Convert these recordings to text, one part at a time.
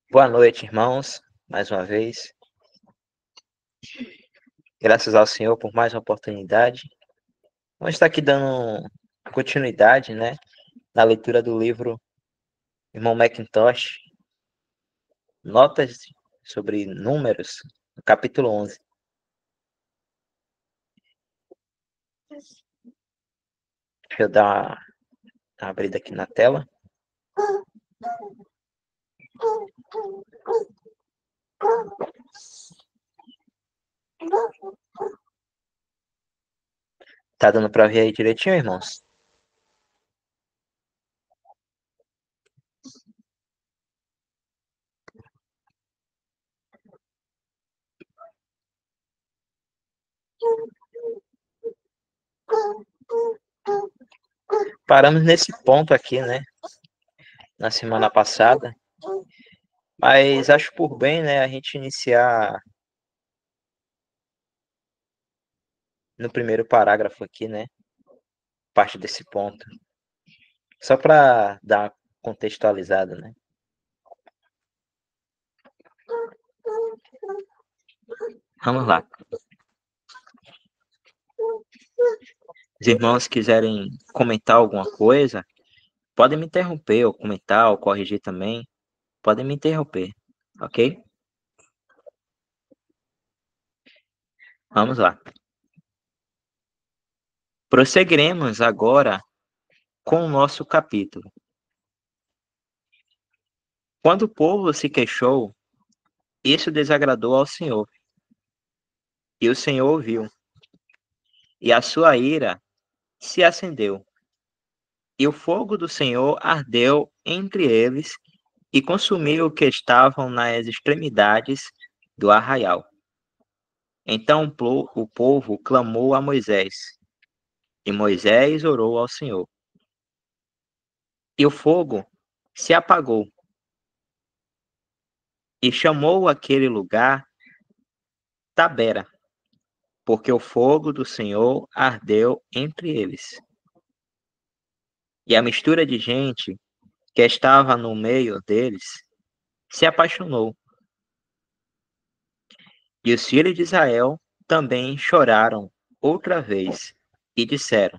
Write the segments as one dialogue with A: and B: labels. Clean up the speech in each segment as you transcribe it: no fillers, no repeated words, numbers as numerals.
A: Boa noite, irmãos, mais uma vez. Graças ao Senhor por mais uma oportunidade. Vamos estar aqui dando continuidade, né, na leitura do livro Irmão Mackintosh, Notas sobre Números, no capítulo 11. Deixa eu dar uma abrida aqui na tela. Tá dando para ver aí direitinho, irmãos? Paramos nesse ponto aqui, né, na semana passada, mas acho por bem, né, a gente iniciar no primeiro parágrafo aqui, né, parte desse ponto, só para dar uma contextualizada, né. Vamos lá. Os irmãos quiserem comentar alguma coisa, podem me interromper, ou comentar, ou corrigir também. Podem me interromper, ok? Vamos lá. Prosseguiremos agora com o nosso capítulo. Quando o povo se queixou, isso desagradou ao Senhor. E o Senhor ouviu, e a sua ira se acendeu. E o fogo do Senhor ardeu entre eles e consumiu o que estavam nas extremidades do arraial. Então o povo clamou a Moisés, e Moisés orou ao Senhor. E o fogo se apagou, e chamou aquele lugar Tabera, porque o fogo do Senhor ardeu entre eles. E a mistura de gente que estava no meio deles se apaixonou. E os filhos de Israel também choraram outra vez e disseram: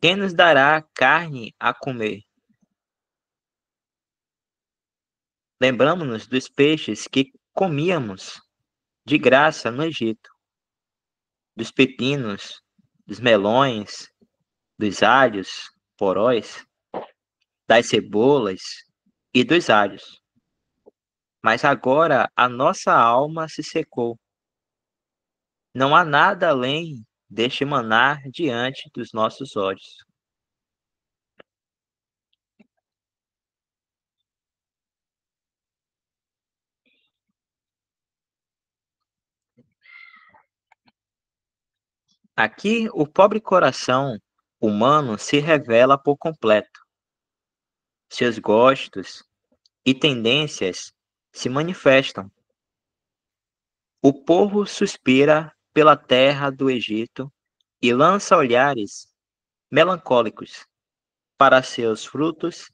A: Quem nos dará carne a comer? Lembramos-nos dos peixes que comíamos de graça no Egito, dos pepinos, dos melões, dos alhos, poróis, das cebolas e dos alhos. Mas agora a nossa alma se secou. Não há nada além deste maná diante dos nossos olhos. Aqui o pobre coração humano se revela por completo. Seus gostos e tendências se manifestam. O povo suspira pela terra do Egito e lança olhares melancólicos para seus frutos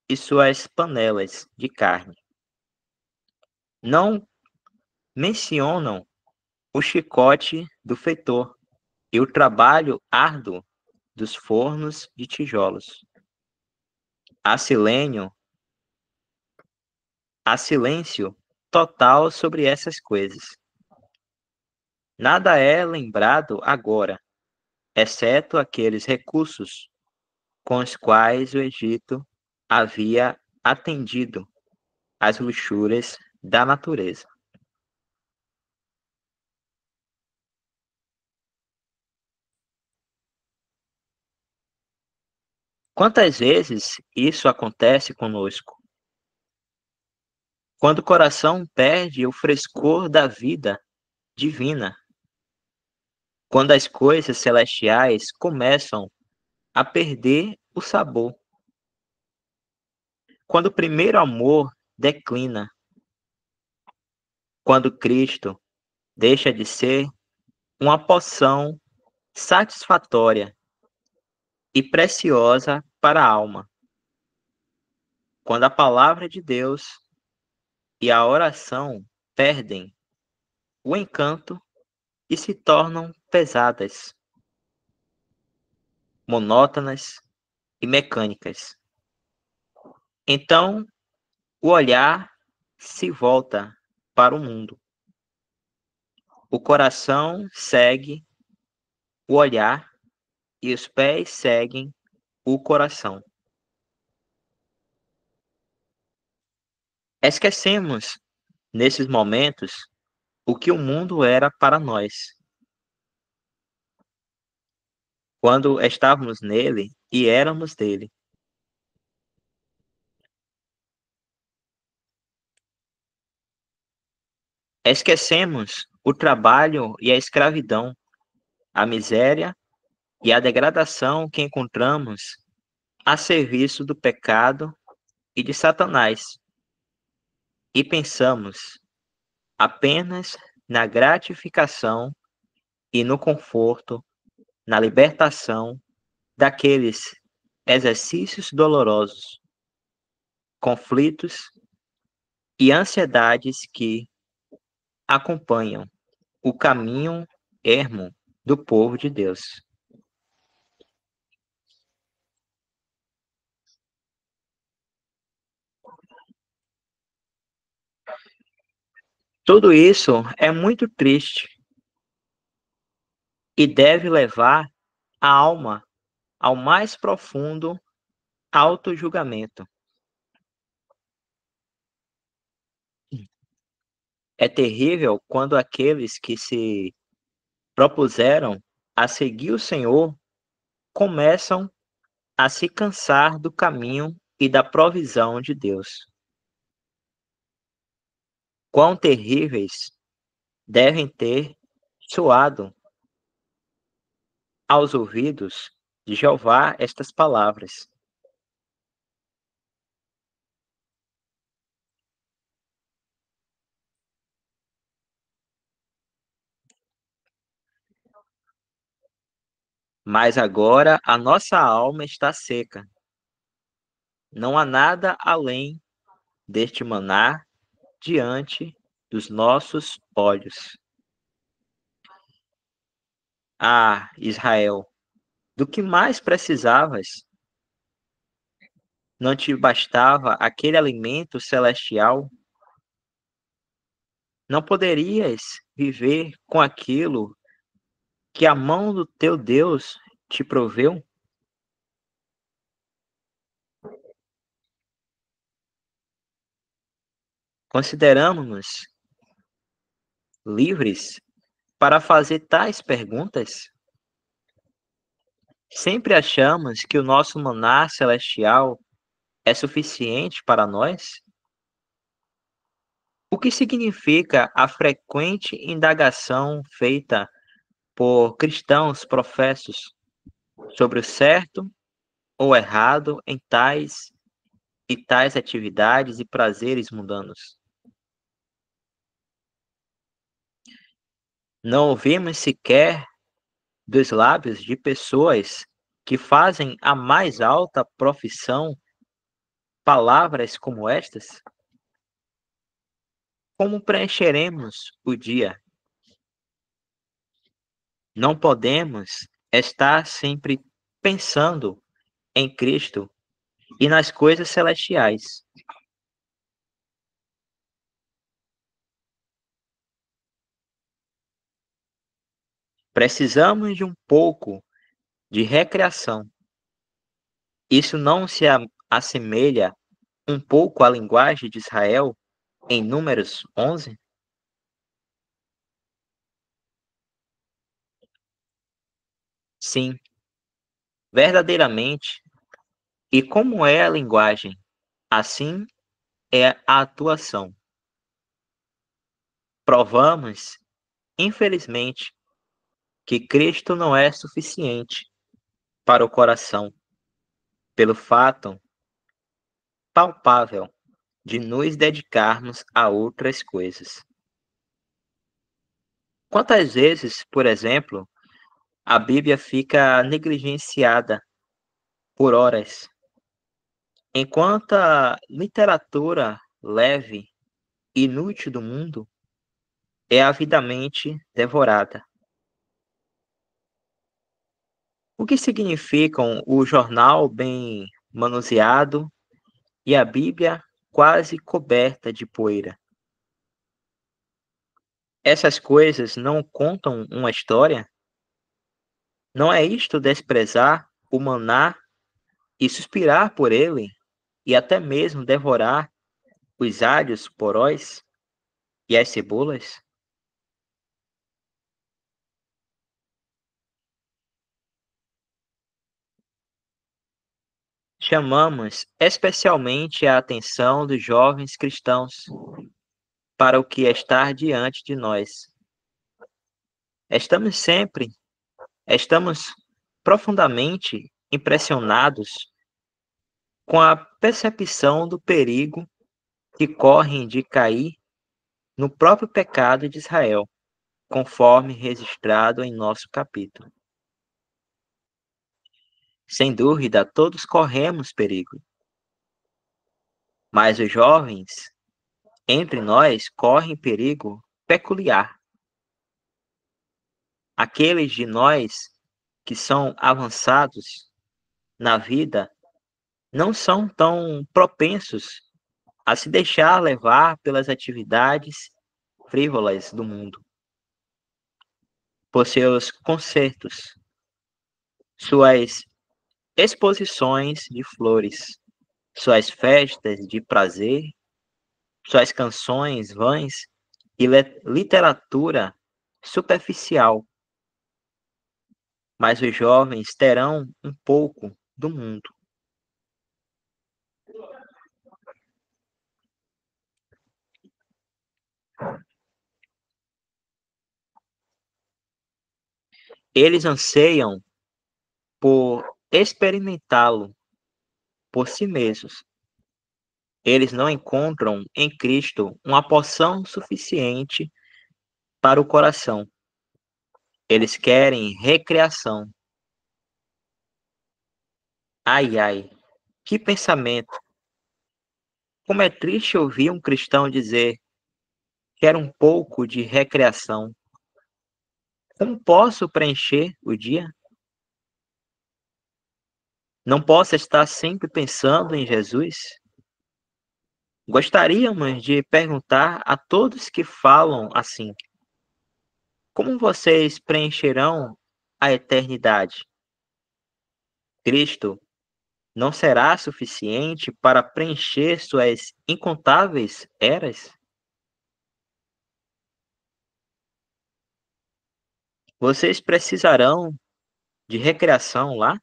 A: e suas panelas de carne. Não mencionam o chicote do feitor e o trabalho árduo dos fornos de tijolos. Há silêncio, há silêncio total sobre essas coisas. Nada é lembrado agora, exceto aqueles recursos com os quais o Egito havia atendido às luxúrias da natureza. Quantas vezes isso acontece conosco? Quando o coração perde o frescor da vida divina, quando as coisas celestiais começam a perder o sabor, quando o primeiro amor declina, quando Cristo deixa de ser uma poção satisfatória e preciosa para a alma, quando a palavra de Deus e a oração perdem o encanto e se tornam pesadas, monótonas e mecânicas. Então, o olhar se volta para o mundo. O coração segue o olhar e os pés seguem o coração. Esquecemos, nesses momentos, o que o mundo era para nós, quando estávamos nele e éramos dele. Esquecemos o trabalho e a escravidão, a miséria e a degradação que encontramos a serviço do pecado e de Satanás, e pensamos apenas na gratificação e no conforto, na libertação daqueles exercícios dolorosos, conflitos e ansiedades que acompanham o caminho ermo do povo de Deus. Tudo isso é muito triste e deve levar a alma ao mais profundo autojulgamento. É terrível quando aqueles que se propuseram a seguir o Senhor começam a se cansar do caminho e da provisão de Deus. Quão terríveis devem ter soado aos ouvidos de Jeová estas palavras. Mas agora a nossa alma está seca. Não há nada além deste maná diante dos nossos olhos. Ah, Israel, do que mais precisavas? Não te bastava aquele alimento celestial? Não poderias viver com aquilo que a mão do teu Deus te proveu? Consideramos-nos livres para fazer tais perguntas? Sempre achamos que o nosso maná celestial é suficiente para nós? O que significa a frequente indagação feita por cristãos professos sobre o certo ou errado em tais e tais atividades e prazeres mundanos? Não ouvimos sequer dos lábios de pessoas que fazem a mais alta profissão palavras como estas? Como preencheremos o dia? Não podemos estar sempre pensando em Cristo e nas coisas celestiais. Precisamos de um pouco de recreação. Isso não se assemelha um pouco à linguagem de Israel em Números 11? Sim, verdadeiramente. E como é a linguagem, assim é a atuação. Provamos, infelizmente, que Cristo não é suficiente para o coração, pelo fato palpável de nos dedicarmos a outras coisas. Quantas vezes, por exemplo, A Bíblia fica negligenciada por horas, enquanto a literatura leve e inútil do mundo é avidamente devorada. O que significam o jornal bem manuseado e a Bíblia quase coberta de poeira? Essas coisas não contam uma história? Não é isto desprezar o maná e suspirar por ele, e até mesmo devorar os alhos porós e as cebolas? Chamamos especialmente a atenção dos jovens cristãos para o que está diante de nós. Estamos sempre, estamos profundamente impressionados com a percepção do perigo que correm de cair no próprio pecado de Israel, conforme registrado em nosso capítulo. Sem dúvida, todos corremos perigo, mas os jovens entre nós correm perigo peculiar. Aqueles de nós que são avançados na vida não são tão propensos a se deixar levar pelas atividades frívolas do mundo, por seus concertos, suas exposições de flores, suas festas de prazer, suas canções vãs e literatura superficial. Mas os jovens terão um pouco do mundo. Eles anseiam por experimentá-lo por si mesmos. Eles não encontram em Cristo uma porção suficiente para o coração. Eles querem recreação. Ai, ai, que pensamento! Como é triste ouvir um cristão dizer: quero um pouco de recreação. Como posso preencher o dia? Não posso estar sempre pensando em Jesus? Gostaríamos de perguntar a todos que falam assim: como vocês preencherão a eternidade? Cristo não será suficiente para preencher suas incontáveis eras? Vocês precisarão de recreação lá?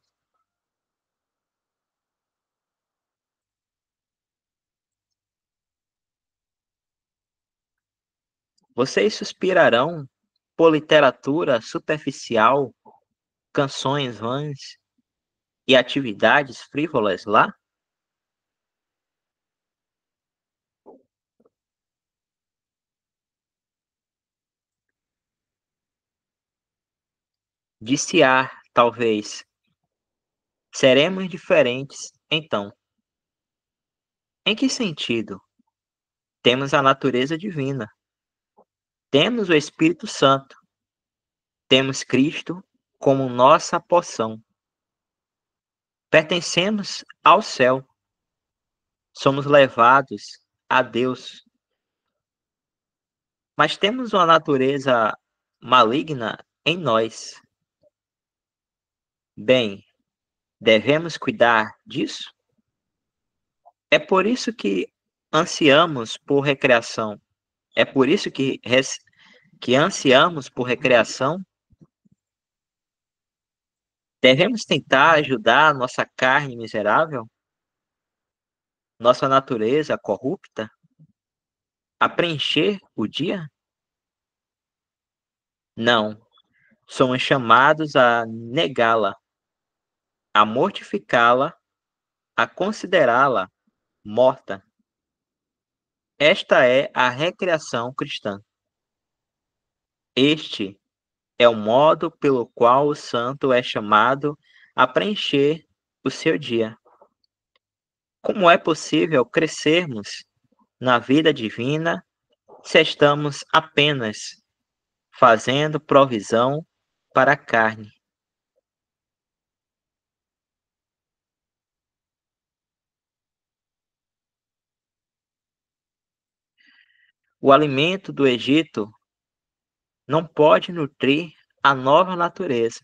A: Vocês suspirarão por literatura superficial, canções vãs e atividades frívolas lá? Disse-á, talvez, seremos diferentes então. Em que sentido? Temos a natureza divina, temos o Espírito Santo, temos Cristo como nossa porção. Pertencemos ao céu, somos levados a Deus, mas temos uma natureza maligna em nós. Bem, devemos cuidar disso? É por isso que ansiamos por recreação. É por isso que ansiamos por recreação. Devemos tentar ajudar nossa carne miserável, nossa natureza corrupta, a preencher o dia? Não, somos chamados a negá-la, a mortificá-la, a considerá-la morta. Esta é a recreação cristã. Este é o modo pelo qual o santo é chamado a preencher o seu dia. Como é possível crescermos na vida divina se estamos apenas fazendo provisão para a carne? O alimento do Egito não pode nutrir a nova natureza.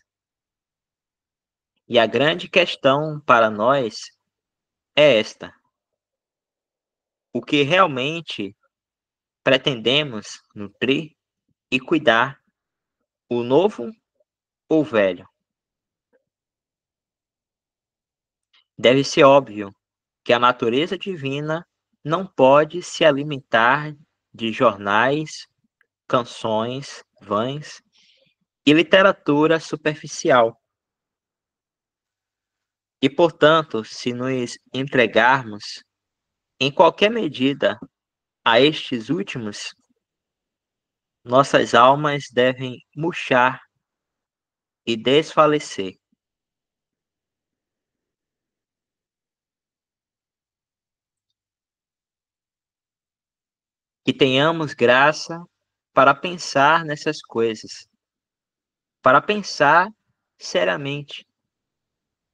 A: E a grande questão para nós é esta: o que realmente pretendemos nutrir e cuidar, o novo ou o velho? Deve ser óbvio que a natureza divina não pode se alimentar de jornais, canções vãs e literatura superficial. E, portanto, se nos entregarmos em qualquer medida a estes últimos, nossas almas devem murchar e desfalecer. Que tenhamos graça para pensar nessas coisas, para pensar seriamente,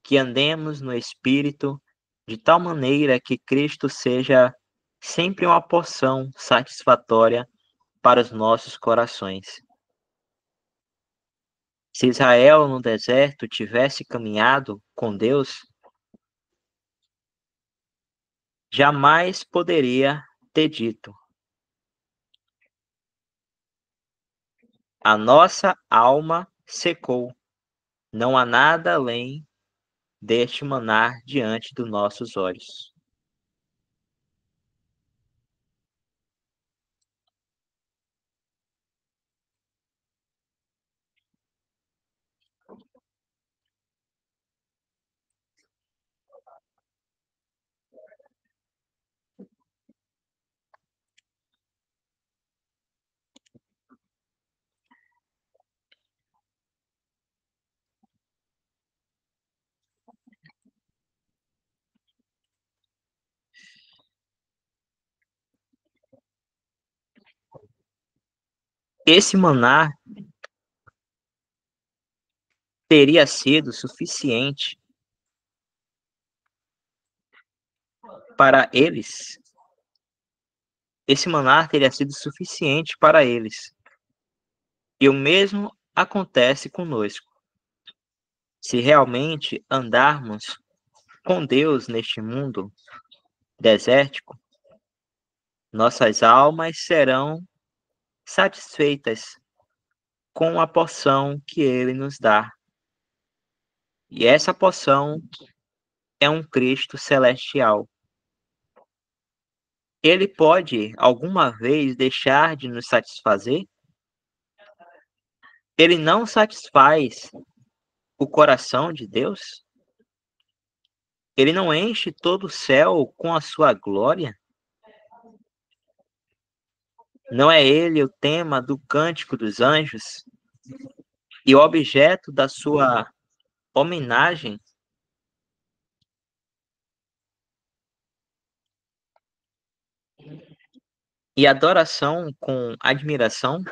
A: que andemos no Espírito de tal maneira que Cristo seja sempre uma porção satisfatória para os nossos corações. Se Israel no deserto tivesse caminhado com Deus, jamais poderia ter dito: a nossa alma secou, não há nada além deste manar diante dos nossos olhos. Esse manar teria sido suficiente para eles. Esse manar teria sido suficiente para eles. E o mesmo acontece conosco. Se realmente andarmos com Deus neste mundo desértico, nossas almas serão satisfeitas com a porção que Ele nos dá. E essa porção é um Cristo celestial. Ele pode alguma vez deixar de nos satisfazer? Ele não satisfaz o coração de Deus? Ele não enche todo o céu com a sua glória? Não é ele o tema do cântico dos anjos e o objeto da sua homenagem? E adoração com admiração?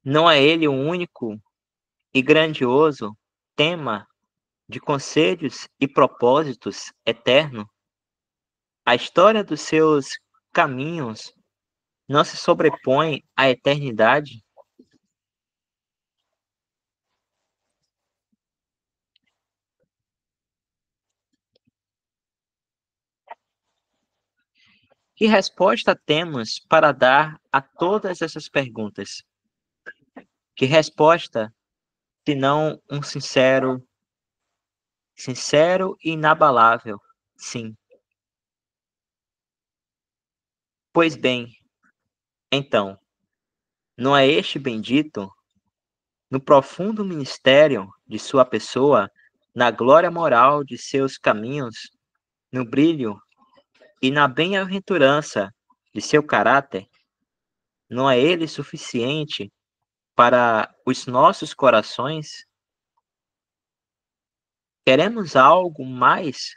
A: Não é ele o único e grandioso tema de conselhos e propósitos eterno? A história dos seus caminhos não se sobrepõe à eternidade? Que resposta temos para dar a todas essas perguntas? Que resposta, se não um sincero e inabalável sim? Pois bem, então, não é este bendito, no profundo ministério de sua pessoa, na glória moral de seus caminhos, no brilho e na bem-aventurança de seu caráter, não é ele suficiente para os nossos corações? Queremos algo mais?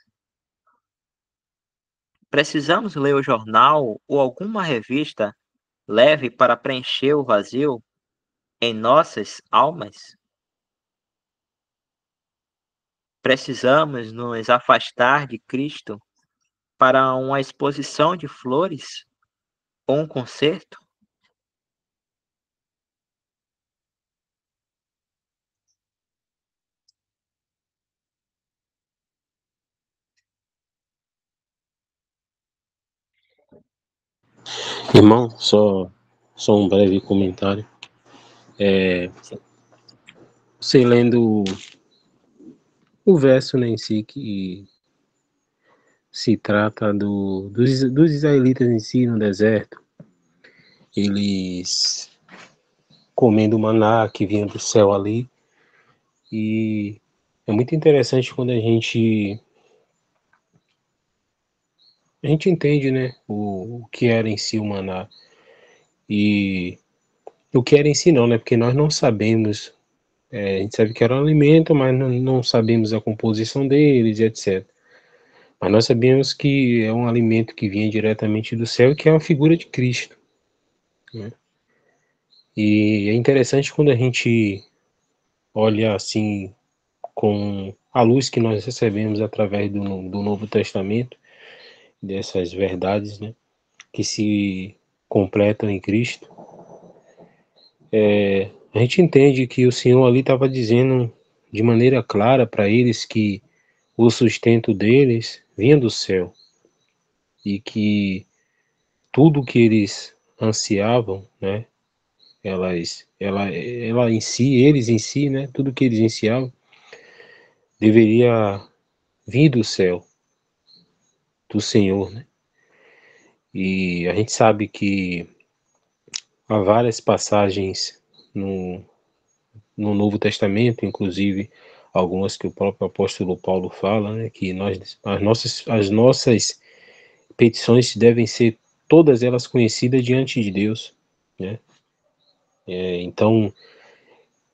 A: Precisamos ler o jornal ou alguma revista leve para preencher o vazio em nossas almas? Precisamos nos afastar de Cristo para uma exposição de flores ou um concerto?
B: Irmão, só um breve comentário.
A: Sim.
B: Você lendo o verso, né, em si, que se trata dos israelitas em si no deserto, eles comendo maná que vinha do céu ali, e é muito interessante quando a gente entende, né, o que era em si o maná, e o que era em si não, né, porque nós não sabemos, a gente sabe que era um alimento, mas não sabemos a composição deles, etc. Mas nós sabemos que é um alimento que vinha diretamente do céu e que é uma figura de Cristo, né? E é interessante quando a gente olha assim com a luz que nós recebemos através do Novo Testamento, dessas verdades, né, que se completam em Cristo. A gente entende que o Senhor ali estava dizendo de maneira clara para eles que o sustento deles vinha do céu e que tudo que eles ansiavam, né, ela em si, eles em si, né, tudo que eles ansiavam deveria vir do céu, do Senhor, né? E a gente sabe que há várias passagens no, no Novo Testamento, inclusive algumas que o próprio apóstolo Paulo fala, né, que as nossas petições devem ser todas elas conhecidas diante de Deus, né? Então,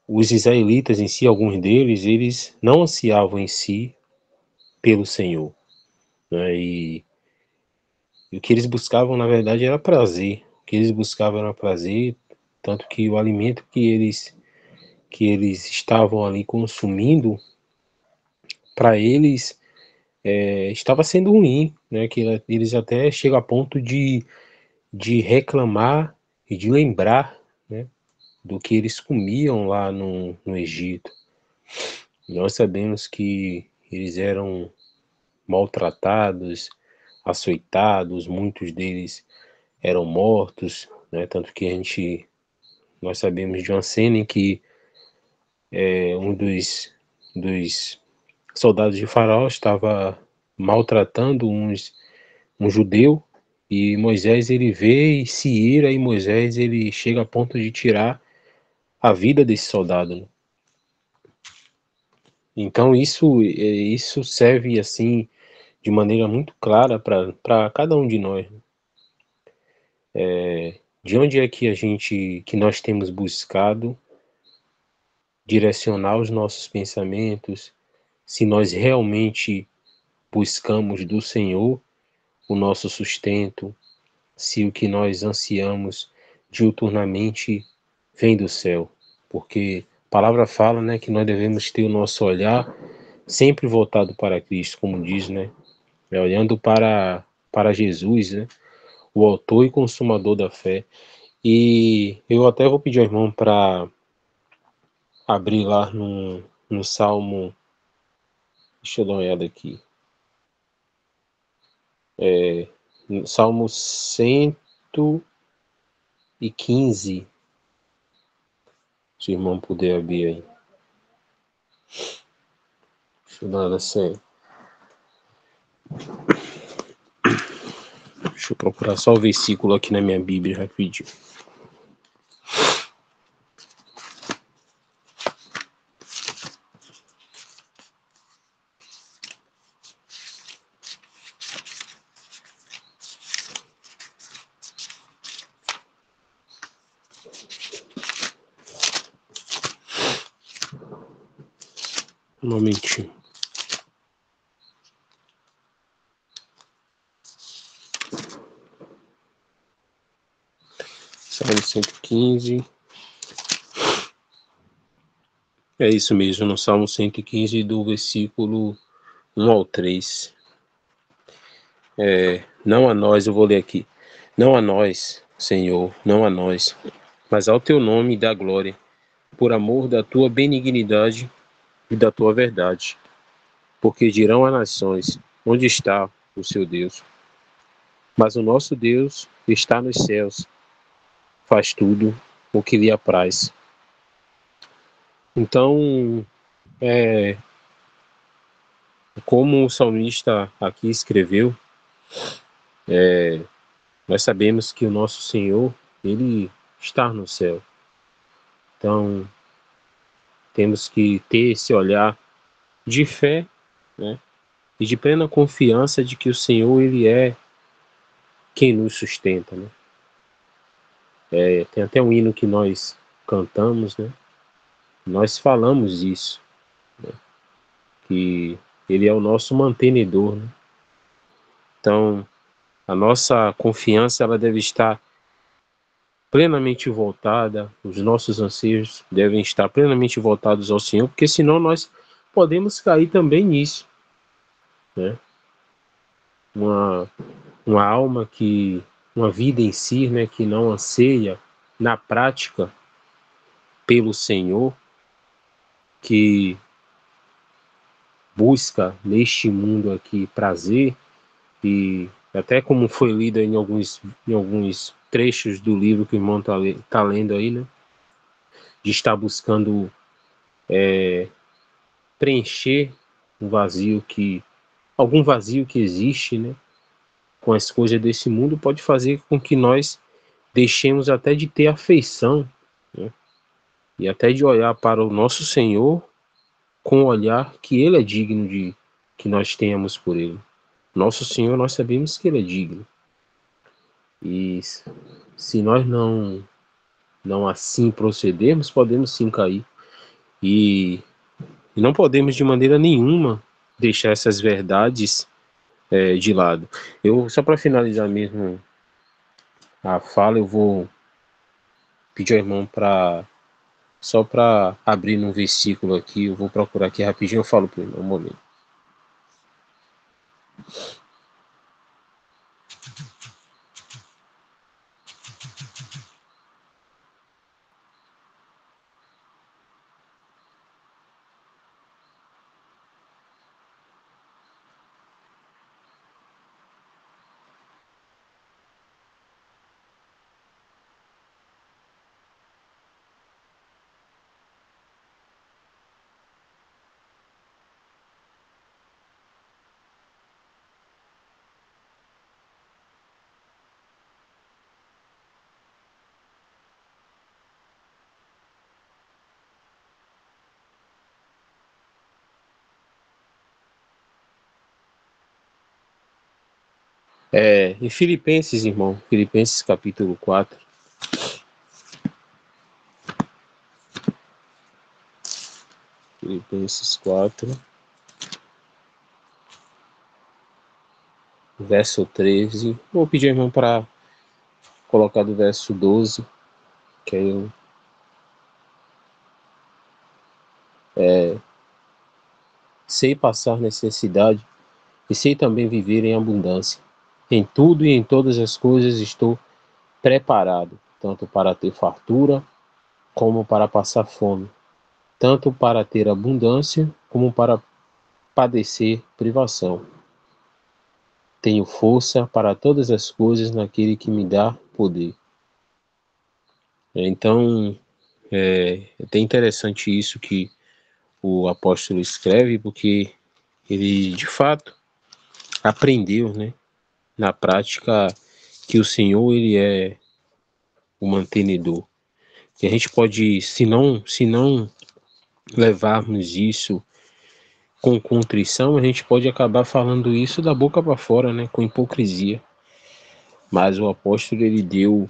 B: os israelitas em si, alguns deles, eles não ansiavam em si pelo Senhor, né? E o que eles buscavam, na verdade, era prazer. O que eles buscavam era prazer, tanto que o alimento que eles estavam ali consumindo, para eles estava sendo ruim, né? Que eles até chegam a ponto de reclamar e de lembrar, né, do que eles comiam lá no Egito. Nós sabemos que eles eram maltratados, açoitados, muitos deles eram mortos, né? Tanto que nós sabemos de uma cena em que um dos soldados de Faraó estava maltratando um judeu, e Moisés ele vê e se ira, e Moisés ele chega a ponto de tirar a vida desse soldado, né? Então isso serve assim de maneira muito clara para cada um de nós, né? De onde é que nós temos buscado direcionar os nossos pensamentos, se nós realmente buscamos do Senhor o nosso sustento, se o que nós ansiamos diuturnamente vem do céu, porque a palavra fala, né, que nós devemos ter o nosso olhar sempre voltado para Cristo, como diz, né, olhando para Jesus, né, o autor e consumador da fé. E eu até vou pedir ao irmão para abrir lá no Salmo, deixa eu dar uma olhada aqui, no Salmo 115, se o irmão puder abrir aí. Deixa eu dar uma sério. Deixa eu procurar só o versículo aqui na minha Bíblia rapidinho. Um momentinho. Salmo 115. É isso mesmo, no Salmo 115, do versículo 1 ao 3. Não a nós, eu vou ler aqui. Não a nós, Senhor, não a nós, mas ao teu nome dá glória, por amor da tua benignidade e da tua verdade. Porque dirão as nações, onde está o seu Deus? Mas o nosso Deus está nos céus, faz tudo o que lhe apraz. Então, como o salmista aqui escreveu, nós sabemos que o nosso Senhor, Ele está no céu. Então, temos que ter esse olhar de fé, né? E de plena confiança de que o Senhor, Ele é quem nos sustenta, né? Tem até um hino que nós cantamos, né? Nós falamos isso, que Ele é o nosso mantenedor, né? Então, a nossa confiança, ela deve estar plenamente voltada, os nossos anseios devem estar plenamente voltados ao Senhor, porque senão nós podemos cair também nisso, né? Uma alma uma vida em si, né, que não anseia na prática pelo Senhor, que busca neste mundo aqui prazer, e até como foi lido em alguns trechos do livro que o irmão tá lendo aí, né, de estar buscando preencher algum vazio que existe, né, com as coisas desse mundo, pode fazer com que nós deixemos até de ter afeição, né, e até de olhar para o nosso Senhor com o olhar que Ele é digno de que nós tenhamos por Ele. Nosso Senhor, nós sabemos que Ele é digno. E se nós não assim procedermos, podemos sim cair. E não podemos de maneira nenhuma deixar essas verdades de lado. Só para finalizar mesmo a fala, eu vou pedir ao irmão só para abrir num versículo aqui, eu vou procurar aqui rapidinho, eu falo para o irmão um momento. Em Filipenses, irmão, Filipenses capítulo 4. Filipenses 4, verso 13. Vou pedir ao irmão para colocar do verso 12, que aí eu sei passar necessidade e sei também viver em abundância. Em tudo e em todas as coisas estou preparado, tanto para ter fartura como para passar fome, tanto para ter abundância como para padecer privação. Tenho força para todas as coisas naquele que me dá poder. Então, é até interessante isso que o apóstolo escreve, porque ele, de fato, aprendeu, né, na prática, que o Senhor, ele é o mantenedor. Que a gente pode, se não levarmos isso com contrição, a gente pode acabar falando isso da boca para fora, né, com hipocrisia. Mas o apóstolo, ele deu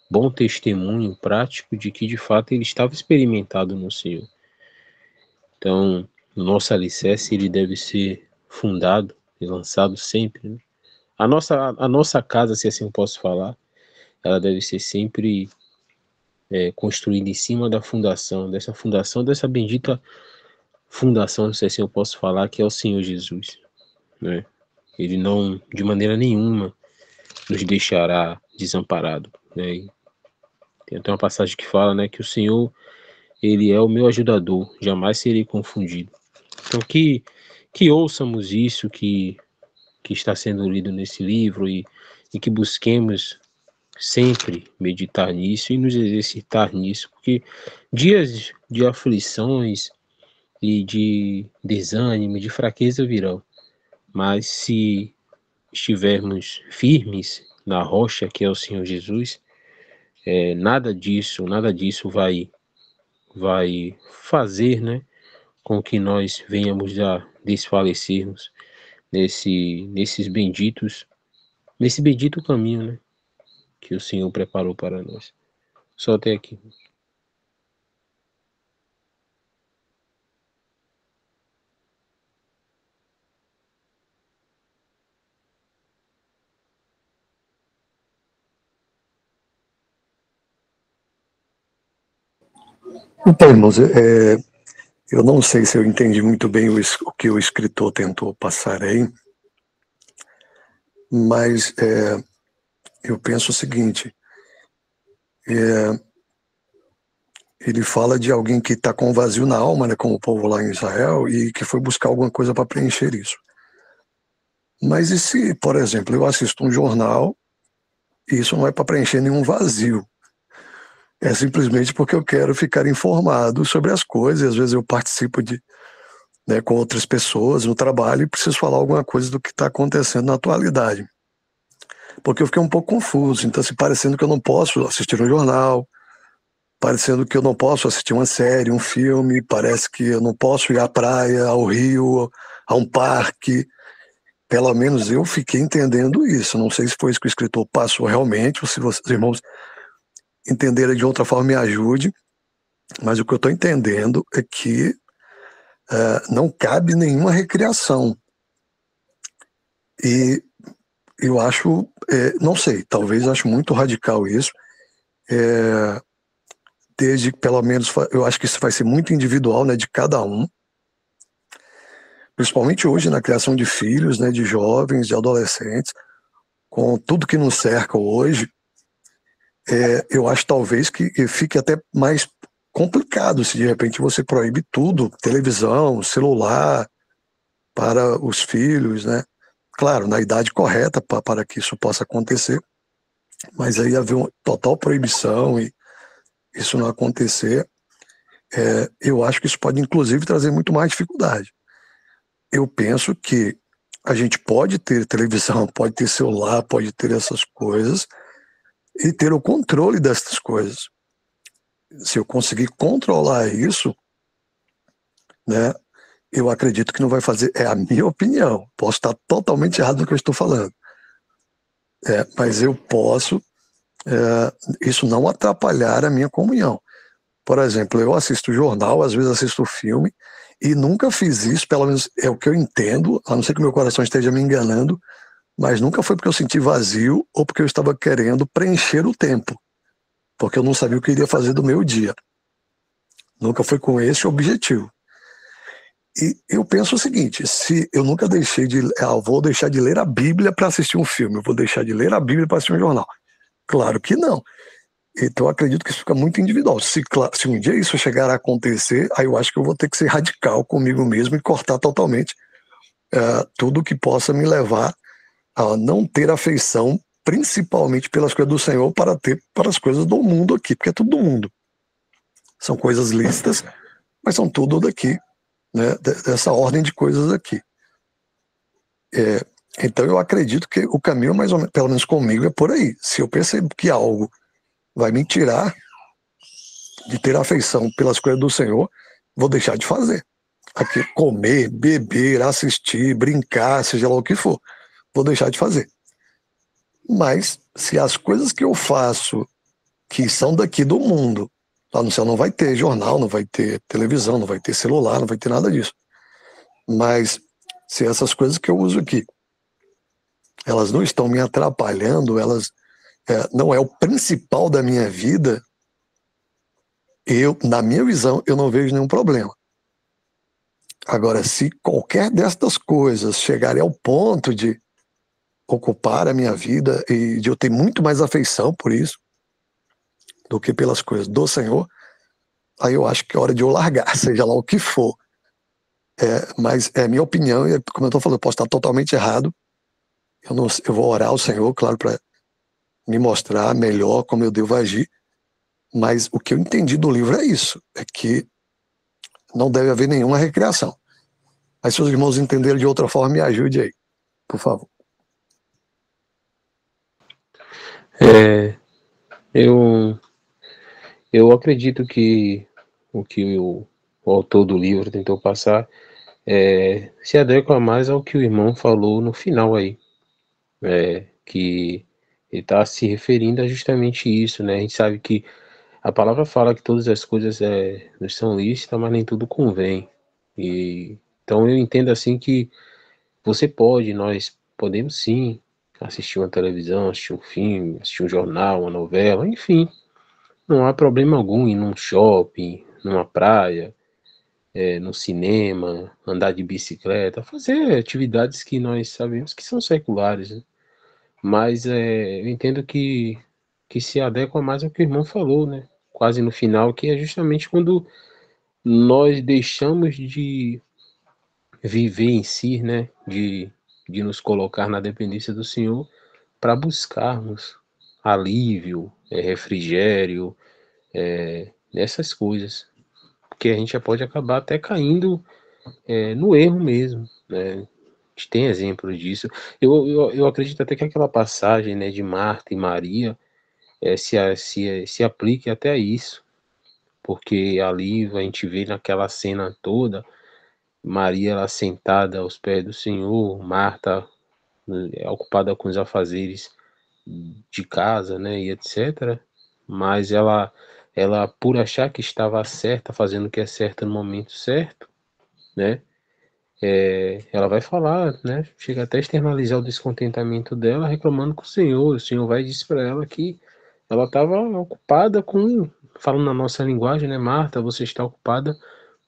B: bom testemunho prático de que, de fato, ele estava experimentado no Senhor. Então, o nosso alicerce ele deve ser fundado e lançado sempre, né? A nossa casa, se assim eu posso falar, ela deve ser sempre construída em cima dessa bendita fundação, se assim eu posso falar, que é o Senhor Jesus, né? Ele não, de maneira nenhuma, nos deixará desamparado, né? E tem até uma passagem que fala, né, que o Senhor, ele é o meu ajudador, jamais serei confundido. Então que ouçamos isso que está sendo lido nesse livro e que busquemos sempre meditar nisso e nos exercitar nisso, porque dias de aflições e de desânimo, de fraqueza virão, mas se estivermos firmes na rocha que é o Senhor Jesus, nada disso vai fazer, né, com que nós venhamos a desfalecermos nesse bendito caminho, né, que o Senhor preparou para nós. Só até aqui.
C: Então, irmãos, eu não sei se eu entendi muito bem o que o escritor tentou passar aí, mas eu penso o seguinte: ele fala de alguém que está com um vazio na alma, né, como o povo lá em Israel, e que foi buscar alguma coisa para preencher isso. Mas e se, por exemplo, eu assisto um jornal e isso não é para preencher nenhum vazio? É simplesmente porque eu quero ficar informado sobre as coisas, e às vezes eu participo com outras pessoas no trabalho e preciso falar alguma coisa do que está acontecendo na atualidade. Porque eu fiquei um pouco confuso, então se parecendo que eu não posso assistir um jornal, parecendo que eu não posso assistir uma série, um filme, parece que eu não posso ir à praia, ao rio, a um parque. Pelo menos eu fiquei entendendo isso. Não sei se foi isso que o escritor passou realmente, ou se vocês, irmãos, entenderem de outra forma, me ajude. Mas o que eu estou entendendo é que não cabe nenhuma recriação. E eu acho, não sei, talvez acho muito radical isso, desde que pelo menos, eu acho que isso vai ser muito individual, né, de cada um, principalmente hoje na criação de filhos, né, de jovens, de adolescentes, com tudo que nos cerca hoje, eu acho talvez que fique até mais complicado se de repente você proíbe tudo, televisão, celular, para os filhos, né? Claro, na idade correta para que isso possa acontecer, mas aí haver uma total proibição e isso não acontecer, eu acho que isso pode inclusive trazer muito mais dificuldade. Eu penso que a gente pode ter televisão, pode ter celular, pode ter essas coisas e ter o controle dessas coisas. Se eu conseguir controlar isso, né, eu acredito que não vai fazer, é a minha opinião, posso estar totalmente errado no que eu estou falando, mas eu posso isso não atrapalhar a minha comunhão. Por exemplo, eu assisto jornal, às vezes assisto filme, e nunca fiz isso, pelo menos é o que eu entendo, a não ser que meu coração esteja me enganando, mas nunca foi porque eu senti vazio ou porque eu estava querendo preencher o tempo, porque eu não sabia o que iria fazer do meu dia. Nunca foi com esse objetivo. E eu penso o seguinte: se eu nunca deixei vou deixar de ler a Bíblia para assistir um filme, eu vou deixar de ler a Bíblia para assistir um jornal. Claro que não. Então eu acredito que isso fica muito individual. Se um dia isso chegar a acontecer, aí eu acho que eu vou ter que ser radical comigo mesmo e cortar totalmente tudo que possa me levar a não ter afeição, principalmente pelas coisas do Senhor, para as coisas do mundo aqui, porque é tudo do mundo. São coisas lícitas, mas são tudo daqui, né, dessa ordem de coisas aqui. Então eu acredito que o caminho, mais ou menos, pelo menos comigo, é por aí. Se eu percebo que algo vai me tirar de ter afeição pelas coisas do Senhor, vou deixar de fazer. Aqui, comer, beber, assistir, brincar, seja lá o que for, vou deixar de fazer. Mas se as coisas que eu faço, que são daqui do mundo, Lá no céu não vai ter jornal, não vai ter televisão, não vai ter celular, não vai ter nada disso. Mas se essas coisas que eu uso aqui, elas não estão me atrapalhando, elas não é o principal da minha vida, na minha visão, eu não vejo nenhum problema. Agora, se qualquer destas coisas chegarem ao ponto de ocupar a minha vida e de eu ter muito mais afeição por isso do que pelas coisas do Senhor, aí eu acho que é hora de eu largar, seja lá o que for. Mas é minha opinião, e como eu estou falando, eu posso estar totalmente errado. Eu vou orar ao Senhor, claro, para me mostrar melhor como eu devo agir, mas o que eu entendi do livro é isso, é que não deve haver nenhuma recriação. Mas se os irmãos entenderem de outra forma, me ajude aí, por favor.
B: É, eu, eu acredito que o autor do livro tentou passar se adequa mais ao que o irmão falou no final aí, que ele está se referindo a justamente isso, né? A gente sabe que a palavra fala que todas as coisas nos são lícitas, mas nem tudo convém. E então eu entendo assim que nós podemos sim assistir uma televisão, assistir um filme, assistir um jornal, uma novela, enfim, não há problema algum ir num shopping, numa praia, no cinema, andar de bicicleta, fazer atividades que nós sabemos que são seculares, né? Mas eu entendo que se adequa mais ao que o irmão falou, né? Quase no final, que é justamente quando nós deixamos de viver em si, né? De nos colocar na dependência do Senhor para buscarmos alívio, refrigério, nessas coisas. Porque a gente já pode acabar até caindo no erro mesmo, né? A gente tem exemplos disso. Eu acredito até que aquela passagem, né, de Marta e Maria se aplique até a isso, porque ali a gente vê naquela cena toda, Maria ela sentada aos pés do Senhor, Marta ocupada com os afazeres de casa, né, e etc. Mas ela por achar que estava certa, fazendo o que é certo no momento certo, né, ela vai falar, né, chega até a externalizar o descontentamento dela, reclamando com o Senhor vai dizer para ela que ela estava ocupada com, falando na nossa linguagem, né, Marta, você está ocupada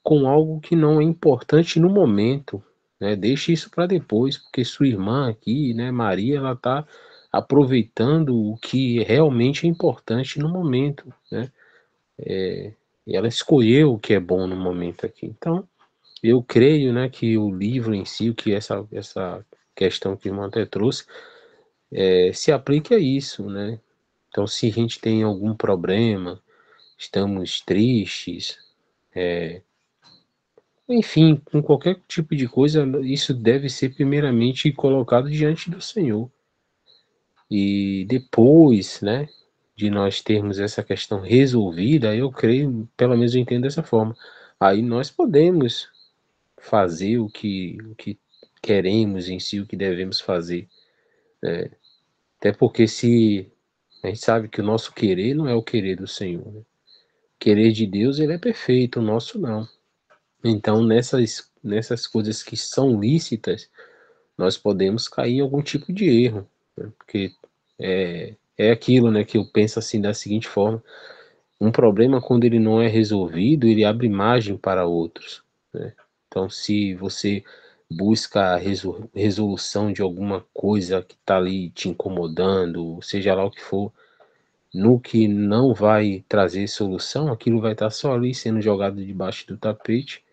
B: com algo que não é importante no momento, né? Deixe isso para depois, porque sua irmã aqui, né, Maria, ela está aproveitando o que realmente é importante no momento, né? E ela escolheu o que é bom no momento aqui. Então, eu creio, né, que o livro em si, o que essa questão que o irmão até trouxe, se aplique a isso, né? Então, se a gente tem algum problema, estamos tristes, enfim, com qualquer tipo de coisa, isso deve ser primeiramente colocado diante do Senhor. E depois, né, de nós termos essa questão resolvida, eu creio, pelo menos eu entendo dessa forma, aí nós podemos fazer o que queremos em si, o que devemos fazer. Até porque se a gente sabe que o nosso querer não é o querer do Senhor, né? O querer de Deus, ele é perfeito, o nosso não. Então, nessas coisas que são lícitas, nós podemos cair em algum tipo de erro, né? Porque é aquilo, né, que eu penso assim da seguinte forma: um problema, quando ele não é resolvido, ele abre margem para outros, né? Então, se você busca a resolução de alguma coisa que está ali te incomodando, seja lá o que for, no que não vai trazer solução, aquilo vai estar só ali sendo jogado debaixo do tapete,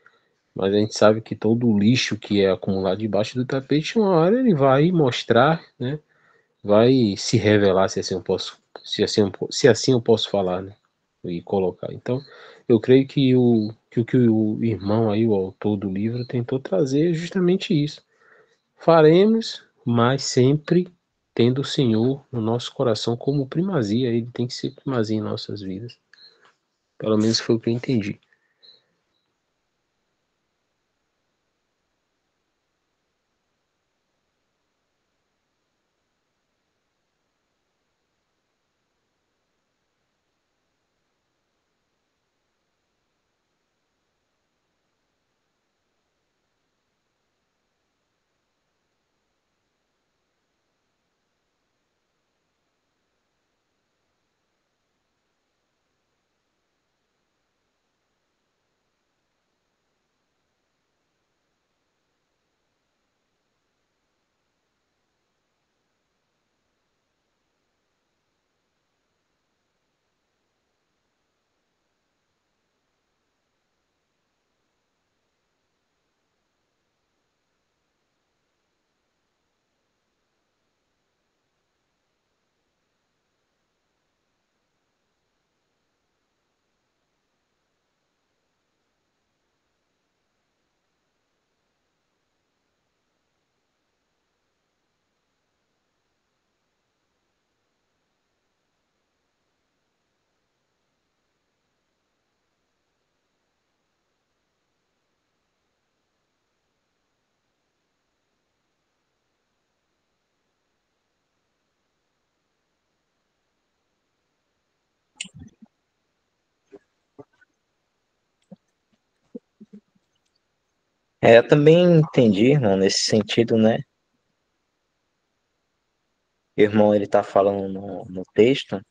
B: mas a gente sabe que todo o lixo que é acumulado debaixo do tapete, uma hora ele vai mostrar, né? Vai se revelar, se assim eu posso falar, né? E colocar. Então, eu creio que o irmão aí, o autor do livro, tentou trazer é justamente isso. Faremos, mas sempre tendo o Senhor no nosso coração como primazia. Ele tem que ser primazia em nossas vidas. Pelo menos foi o que eu entendi.
A: Eu também entendi, irmão, nesse sentido, né? O irmão, ele tá falando no texto,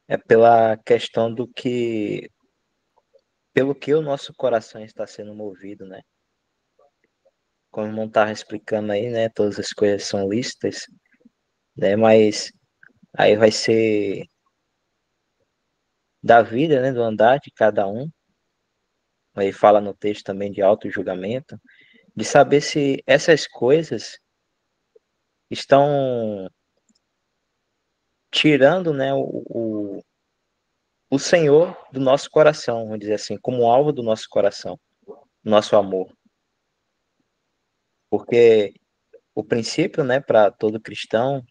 A: é pela questão pelo que o nosso coração está sendo movido, né? Como o irmão estava explicando aí, né? Todas as coisas são lícitas, né? Mas aí vai ser da vida, né? Do andar de cada um. Aí fala no texto também de auto-julgamento, de saber se essas coisas estão tirando, né? O Senhor do nosso coração, vamos dizer assim, como alvo do nosso coração, nosso amor. Porque o princípio, né, para todo cristão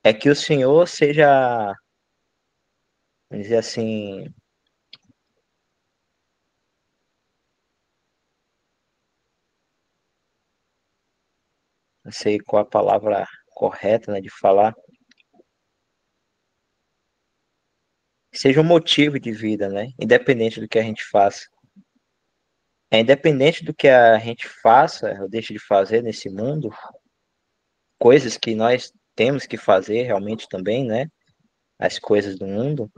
A: é que o Senhor seja, vamos dizer assim, não sei qual a palavra correta, né, de falar, seja um motivo de vida, né, independente do que a gente faça. É independente do que a gente faça ou deixe de fazer nesse mundo, coisas que nós temos que fazer realmente também, né, as coisas do mundo,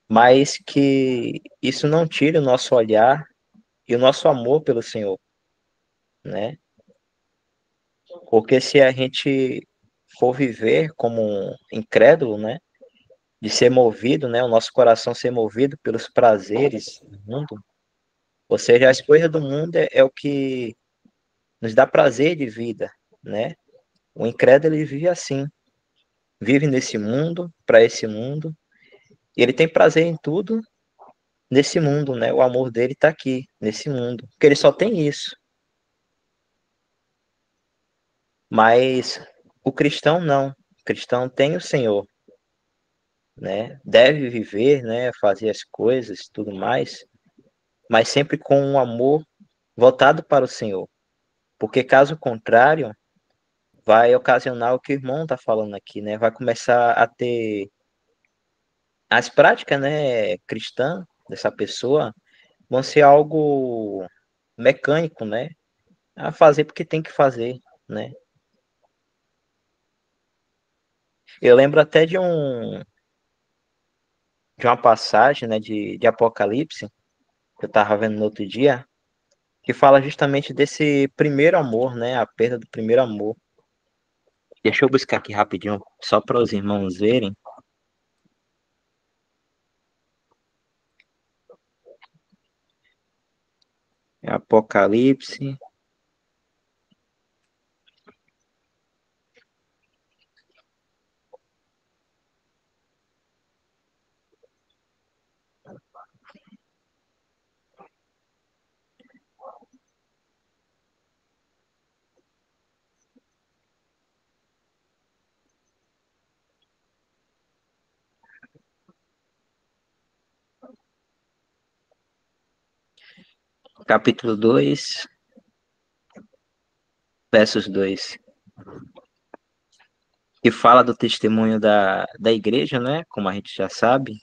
A: mas que isso não tire o nosso olhar e o nosso amor pelo Senhor, né? Porque se a gente for viver como um incrédulo, né, de ser movido, né, o nosso coração ser movido pelos prazeres do mundo, ou seja, as coisas do mundo é o que nos dá prazer de vida, né? O incrédulo ele vive assim, vive nesse mundo, para esse mundo, e ele tem prazer em tudo nesse mundo, né? O amor dele está aqui, nesse mundo, porque ele só tem isso. Mas o cristão não. O cristão tem o Senhor, né? Deve viver, né? Fazer as coisas, tudo mais, mas sempre com um amor voltado para o Senhor. Porque caso contrário, vai ocasionar o que o irmão está falando aqui, né? Vai começar a ter as práticas, né, cristã dessa pessoa vão ser algo mecânico, né? A fazer porque tem que fazer, né? Eu lembro até de uma passagem, né, de Apocalipse, que eu estava vendo no outro dia, que fala justamente desse primeiro amor, né? A perda do primeiro amor. Deixa eu buscar aqui rapidinho, só para os irmãos verem. É Apocalipse, capítulo 2, versos 2, que fala do testemunho da igreja, né? Como a gente já sabe.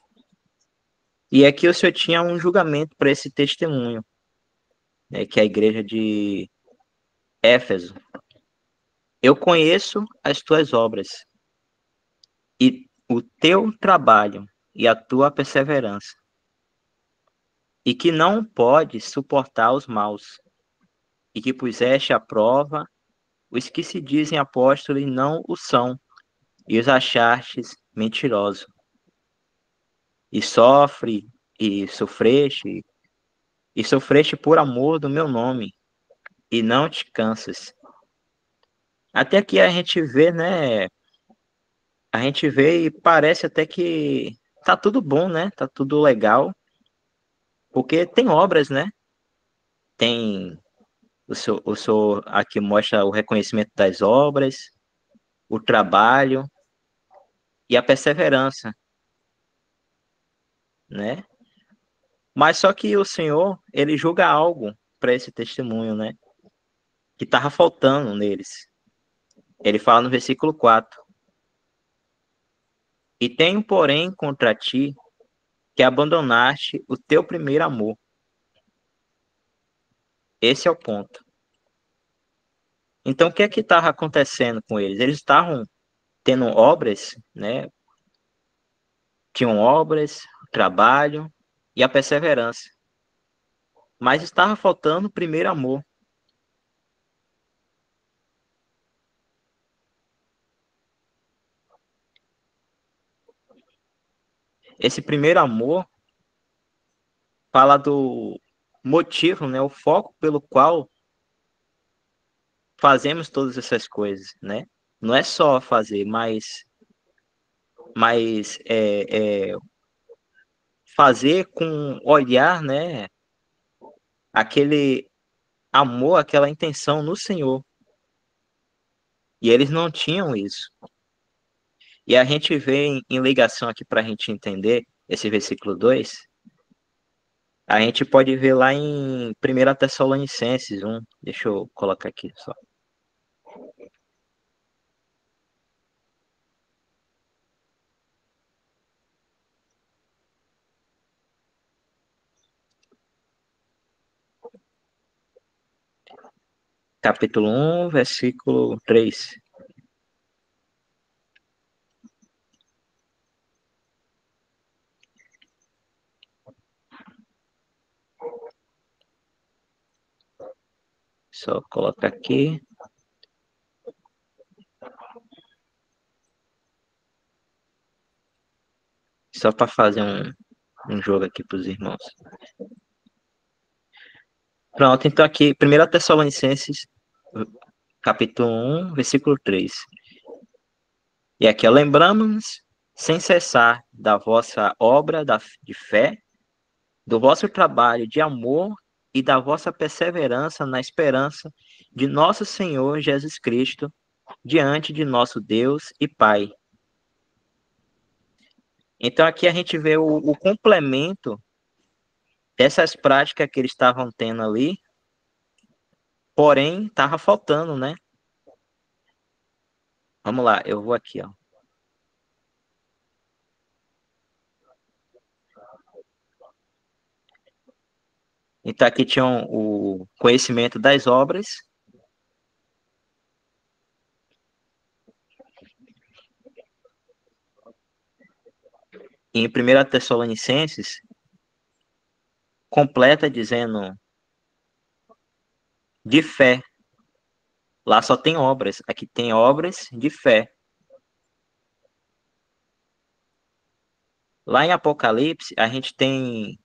A: E aqui o Senhor tinha um julgamento para esse testemunho, né? Que é a igreja de Éfeso. Eu conheço as tuas obras e o teu trabalho e a tua perseverança, e que não podes suportar os maus, e que puseste à prova os que se dizem apóstolos e não o são, e os achastes mentirosos. E sofre, e sofreste por amor do meu nome, e não te cansas. Até que a gente vê, né? A gente vê e parece até que tá tudo bom, né? Tá tudo legal, porque tem obras, né? Tem o senhor aqui mostra o reconhecimento das obras, o trabalho e a perseverança, né? Mas só que o Senhor, ele julga algo para esse testemunho, né? Que estava faltando neles. Ele fala no versículo 4: E tenho, porém, contra ti que abandonaste o teu primeiro amor. Esse é o ponto. Então, o que é que estava acontecendo com eles? Eles estavam tendo obras, né? Tinham obras, trabalho e a perseverança. Mas estava faltando o primeiro amor. Esse primeiro amor fala do motivo, né? O foco pelo qual fazemos todas essas coisas, né? Não é só fazer, mas fazer com olhar, né? Aquele amor, aquela intenção no Senhor. E eles não tinham isso. E a gente vê em ligação aqui para a gente entender esse versículo 2, a gente pode ver lá em 1 Tessalonicenses 1. Deixa eu colocar aqui só. Capítulo 1, versículo 3. Só colocar aqui. Só para fazer um jogo aqui para os irmãos. Pronto, então aqui, 1 Tessalonicenses, capítulo 1, versículo 3. E aqui, lembramos sem cessar da vossa obra de fé, do vosso trabalho de amor e da vossa perseverança na esperança de nosso Senhor Jesus Cristo, diante de nosso Deus e Pai. Então aqui a gente vê o complemento dessas práticas que eles estavam tendo ali, porém estava faltando, né? Vamos lá, eu vou aqui, ó. Então aqui tinham o conhecimento das obras. Em 1 Tessalonicenses, completa dizendo de fé. Lá só tem obras, aqui tem obras de fé. Lá em Apocalipse, a gente tem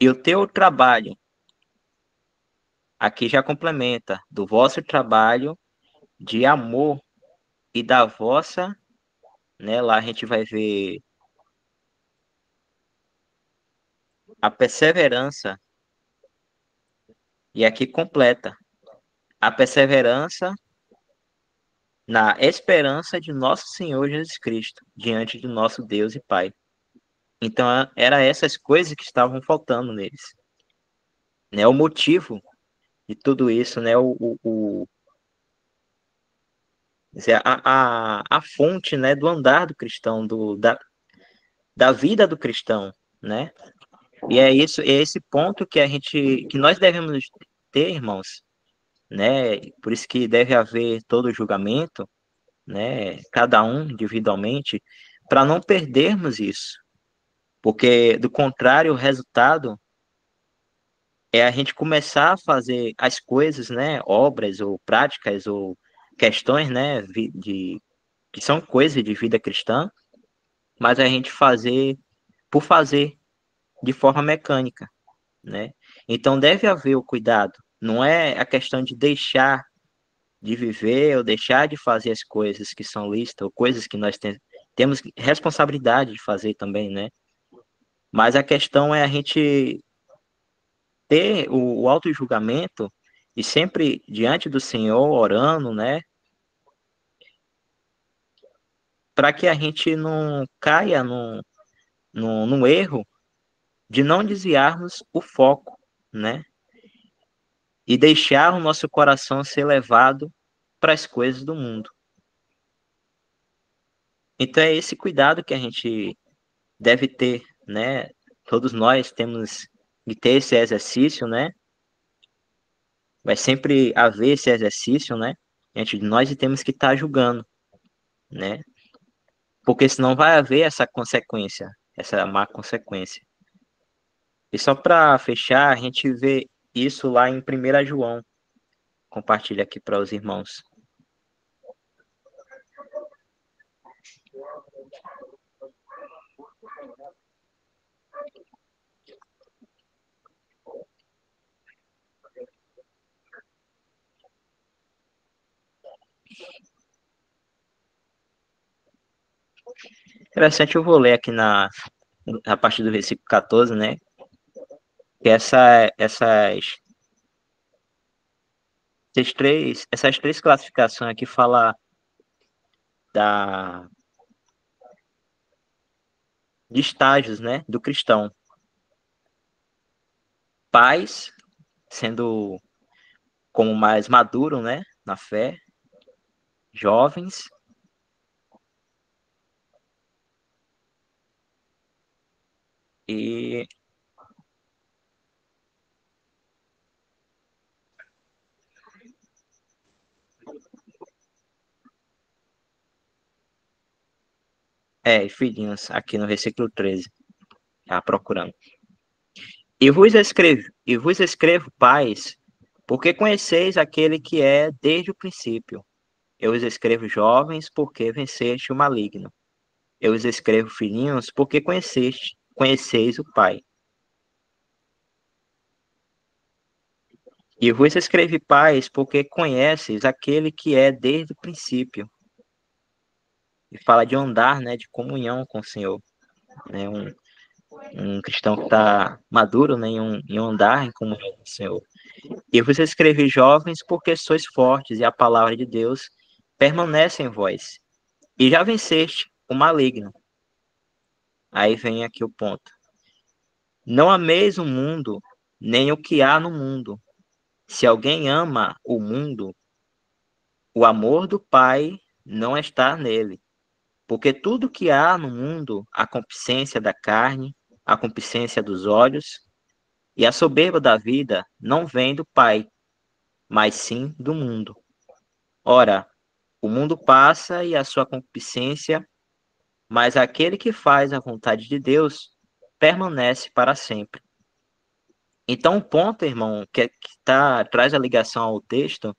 A: e o teu trabalho. Aqui já complementa do vosso trabalho de amor e da vossa, né? Lá a gente vai ver a perseverança e aqui completa a perseverança na esperança de nosso Senhor Jesus Cristo diante de nosso Deus e Pai. Então era essas coisas que estavam faltando neles, né? O motivo de tudo isso, né? A fonte, né? Do andar do cristão, da vida do cristão, né? E é isso, é esse ponto que nós devemos ter, irmãos, né? Por isso que deve haver todo julgamento, né? Cada um individualmente, para não perdermos isso, porque do contrário, o resultado é a gente começar a fazer as coisas, né? Obras ou práticas ou questões, né? Que são coisas de vida cristã, mas a gente fazer por fazer de forma mecânica, né? Então deve haver o cuidado. Não é a questão de deixar de viver ou deixar de fazer as coisas que são lícitas ou coisas que nós temos responsabilidade de fazer também, né? Mas a questão é a gente ter o auto-julgamento e sempre diante do Senhor orando, né? Para que a gente não caia num erro de não desviarmos o foco, né? E deixar o nosso coração ser levado para as coisas do mundo. Então é esse cuidado que a gente deve ter, né? Todos nós temos de ter esse exercício, né? Vai sempre haver esse exercício, né, diante de nós, e temos que estar julgando, né? Porque senão vai haver essa consequência, essa má consequência. E só para fechar, a gente vê isso lá em 1 João. Compartilha aqui para os irmãos. Interessante, eu vou ler aqui a partir do versículo 14, né? Que essas três classificações aqui falam de estágios, né, do cristão. Pais, sendo como mais maduro, né, na fé. Jovens. E filhinhos, aqui no versículo 13. Tá procurando. E vos escrevo, pais, porque conheceis aquele que é desde o princípio. Eu vos escrevo, jovens, porque venceste o maligno. Eu vos escrevo, filhinhos, porque conheceis o Pai. E vos escrevi, pais, porque conheces aquele que é desde o princípio. E fala de andar, né, de comunhão com o Senhor. Né, um cristão que está maduro, né, em andar em comunhão com o Senhor. E vos escrevi, jovens, porque sois fortes e a palavra de Deus permanece em vós. E já venceste o maligno. Aí vem aqui o ponto. Não ameis o mundo, nem o que há no mundo. Se alguém ama o mundo, o amor do Pai não está nele. Porque tudo que há no mundo, a concupiscência da carne, a concupiscência dos olhos e a soberba da vida, não vem do Pai, mas sim do mundo. Ora, o mundo passa e a sua concupiscência, mas aquele que faz a vontade de Deus permanece para sempre. Então, o ponto, irmão, traz a ligação ao texto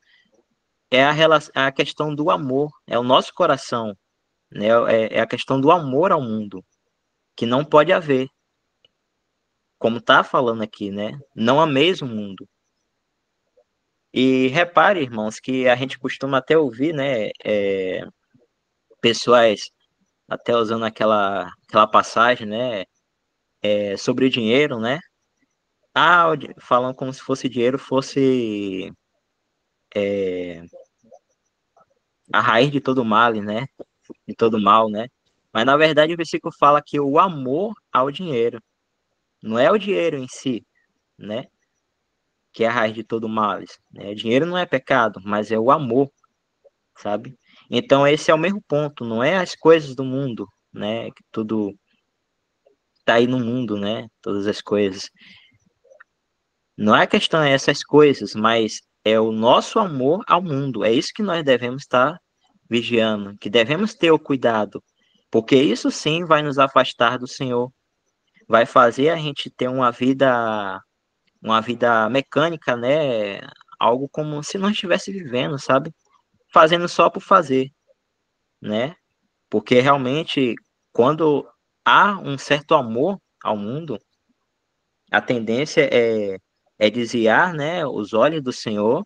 A: é a questão do amor, é o nosso coração, né? É a questão do amor ao mundo, que não pode haver, como está falando aqui, né? Não ameis o mundo. E repare, irmãos, que a gente costuma até ouvir, né? Pessoas até usando aquela passagem, né? Sobre o dinheiro, né? Falam como se fosse dinheiro fosse a raiz de todo mal, né? De todo mal, né? Mas na verdade o versículo fala que o amor ao dinheiro, não é o dinheiro em si, né? Que é a raiz de todo mal, né? Dinheiro não é pecado, mas é o amor, sabe? Então esse é o mesmo ponto, não é as coisas do mundo, né? Que tudo tá aí no mundo, né? Todas as coisas. Não é a questão é essas coisas, mas é o nosso amor ao mundo. É isso que nós devemos estar vigiando, que devemos ter o cuidado, porque isso sim vai nos afastar do Senhor, vai fazer a gente ter uma vida mecânica, né? Algo como se não estivesse vivendo, sabe? Fazendo só por fazer, né? Porque realmente, quando há um certo amor ao mundo, a tendência é desviar, né, os olhos do Senhor,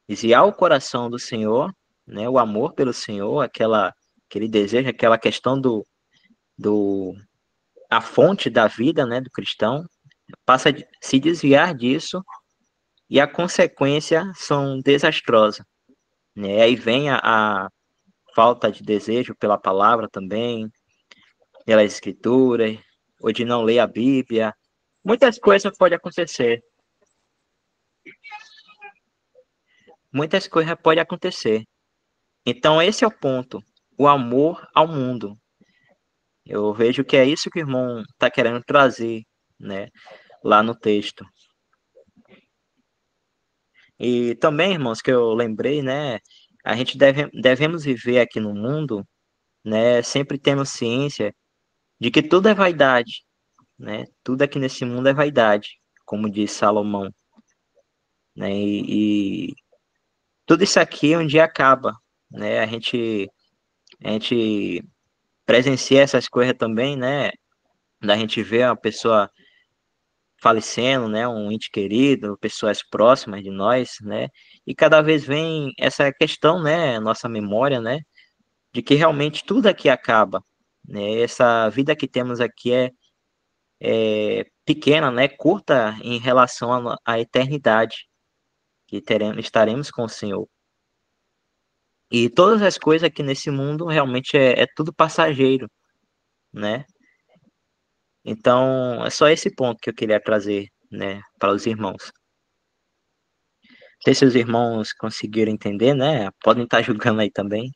A: desviar o coração do Senhor, né, o amor pelo Senhor, aquele desejo, aquela questão do a fonte da vida, né, do cristão, passa a se desviar disso e a consequência são desastrosas, né? Aí vem a falta de desejo pela palavra também, pelas escrituras, ou de não ler a Bíblia. Muitas coisas podem acontecer. Muitas coisas podem acontecer. Então, esse é o ponto. O amor ao mundo. Eu vejo que é isso que o irmão está querendo trazer, né? Lá no texto. E também, irmãos, que eu lembrei, né? A gente devemos viver aqui no mundo, né? Sempre tendo ciência de que tudo é vaidade, né? Tudo aqui nesse mundo é vaidade, como diz Salomão, né? E tudo isso aqui um dia acaba, né? A gente presencia essas coisas também, né? Da gente ver a pessoa falecendo, né? Um ente querido, pessoas próximas de nós, né? E cada vez vem essa questão, né? Nossa memória, né? De que realmente tudo aqui acaba, né? Essa vida que temos aqui é pequena, né? Curta em relação à eternidade que estaremos com o Senhor. E todas as coisas aqui nesse mundo realmente é tudo passageiro, né? Então, é só esse ponto que eu queria trazer, né, para os irmãos. Não sei se os irmãos conseguiram entender, né? Podem estar julgando aí também.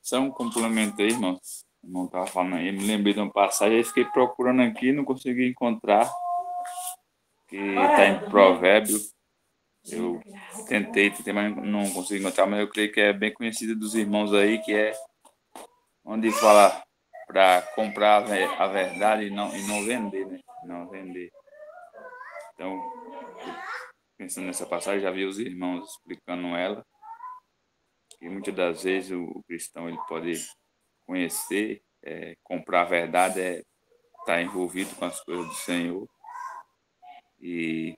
D: Só um complemento aí, irmão. O irmão estava falando aí, me lembrei de uma passagem, aí fiquei procurando aqui, não consegui encontrar, que está em Provérbio. Eu tentei, mas não consegui encontrar, mas eu creio que é bem conhecida dos irmãos aí, que é onde fala para comprar a verdade e não vender, né? Não vender. Então, pensando nessa passagem, já vi os irmãos explicando ela, que muitas das vezes o cristão ele pode conhecer, comprar a verdade, estar envolvido com as coisas do Senhor, e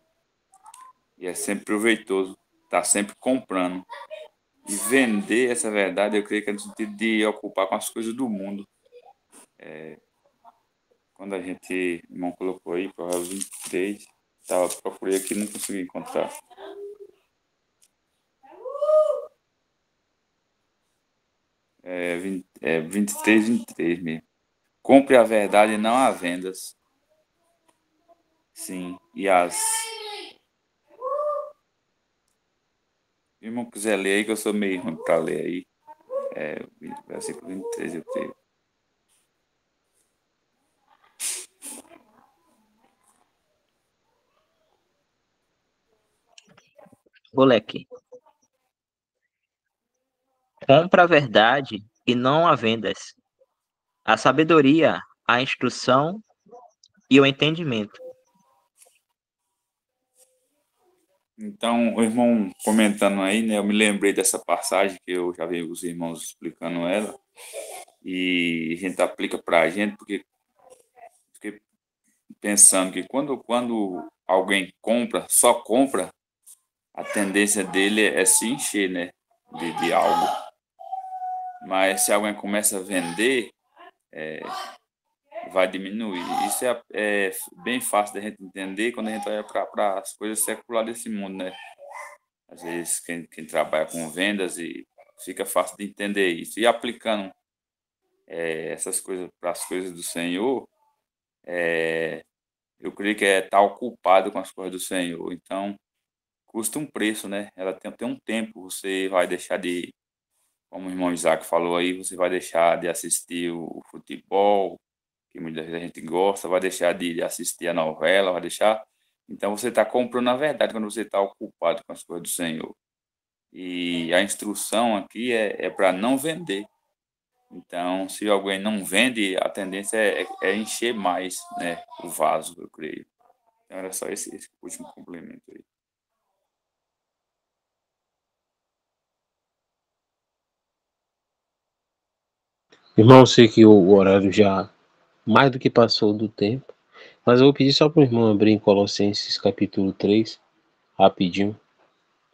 D: é sempre proveitoso estar sempre comprando. E vender essa verdade, eu creio que é no sentido de ocupar com as coisas do mundo. Quando a gente, o irmão colocou aí, Provérbios 23, procurei aqui e não consegui encontrar. 23 mesmo. Compre a verdade e não há vendas. Sim, e as... Se o irmão quiser ler aí, que eu sou meio ruim para ler aí. Versículo 23, eu creio.
A: Vou ler aqui. Compra a verdade e não a vendas. A sabedoria, a instrução e o entendimento.
D: Então, o irmão comentando aí, né, eu me lembrei dessa passagem que eu já vi os irmãos explicando ela, e a gente aplica para a gente, porque fiquei pensando que quando alguém compra, só compra, a tendência dele é se encher, né, de algo. Mas se alguém começa a vender, vai diminuir. Isso é bem fácil da gente entender quando a gente olha para as coisas seculares desse mundo, né? Às vezes quem trabalha com vendas e fica fácil de entender isso. E aplicando essas coisas para as coisas do Senhor, eu creio que é estar ocupado com as coisas do Senhor. Então, custa um preço, né? Ela tem um tempo, você vai deixar de, como o irmão Isaac falou aí, você vai deixar de assistir o futebol, que muitas vezes a gente gosta, vai deixar de assistir a novela, vai deixar... Então, você está comprando a verdade quando você está ocupado com as coisas do Senhor. E a instrução aqui é para não vender. Então, se alguém não vende, a tendência é encher mais, né, o vaso, eu creio. Então, era só esse último complemento aí.
B: Irmão, sei que o horário já mais do que passou do tempo, mas eu vou pedir só para o irmão abrir em Colossenses capítulo 3, rapidinho,